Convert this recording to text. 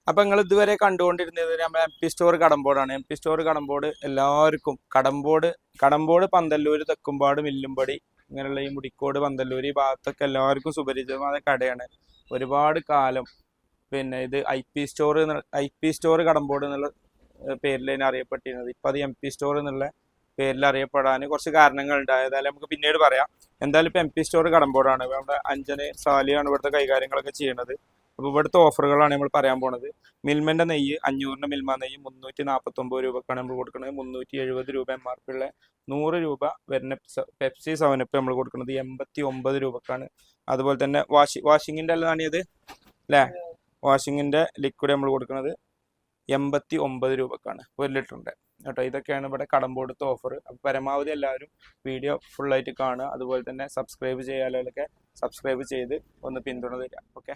അപ്പം നിങ്ങൾ ഇതുവരെ കണ്ടുകൊണ്ടിരുന്നത് നമ്മുടെ MP സ്റ്റോർ കടമ്പോടാണ്. MP സ്റ്റോർ കടമ്പോട് എല്ലാവർക്കും കടമ്പോട് പന്തല്ലൂർ, തെക്കുംപാട്, മില്ലുംപടി, ഇങ്ങനെയുള്ള ഈ മുടിക്കോട്, പന്തല്ലൂർ ഈ ഭാഗത്തൊക്കെ എല്ലാവർക്കും സുപരിചിതമായ കടയാണ്. ഒരുപാട് കാലം പിന്നെ ഇത് IP സ്റ്റോർ കടമ്പോട് എന്നുള്ള പേരിൽ തന്നെ അറിയപ്പെട്ടിരുന്നത്. ഇപ്പം അത് MP സ്റ്റോർ എന്നുള്ള പേരിൽ അറിയപ്പെടാൻ കുറച്ച് കാരണങ്ങളുണ്ട്. ഏതായാലും നമുക്ക് പിന്നീട് പറയാം. എന്തായാലും ഇപ്പം MP സ്റ്റോർ കടമ്പോടാണ്. നമ്മുടെ അഞ്ജന സാലിയാണ് ഇവിടുത്തെ കൈകാര്യങ്ങളൊക്കെ ചെയ്യുന്നത്. അപ്പോൾ ഇവിടുത്തെ ഓഫറുകളാണ് നമ്മൾ പറയാൻ പോണത്. മിൽമൻ്റെ നെയ്യ് 500 മിൽമ നെയ്യ് 349 രൂപക്കാണ് നമ്മൾ കൊടുക്കുന്നത്. 370 രൂപ MRP ഉള്ള 100 രൂപ വരുന്ന പെപ്സി 7up നമ്മൾ കൊടുക്കുന്നത് 89 രൂപക്കാണ്. അതുപോലെ തന്നെ വാഷിങ്ങിൻ്റെ എല്ലാം ആണിയത് അല്ലേ, വാഷിങ്ങിൻ്റെ ലിക്വിഡ് നമ്മൾ കൊടുക്കുന്നത് 89 രൂപക്കാണ് 1 ലിറ്ററിൻ്റെ കേട്ടോ. ഇതൊക്കെയാണ് ഇവിടെ കടമ്പോടത്തെ ഓഫർ. അപ്പോൾ പരമാവധി എല്ലാവരും വീഡിയോ ഫുള്ളായിട്ട് കാണുക. അതുപോലെ തന്നെ സബ്സ്ക്രൈബ് ചെയ്യാലൊക്കെ സബ്സ്ക്രൈബ് ചെയ്ത് ഒന്ന് പിന്തുണ തരിക. ഓക്കെ.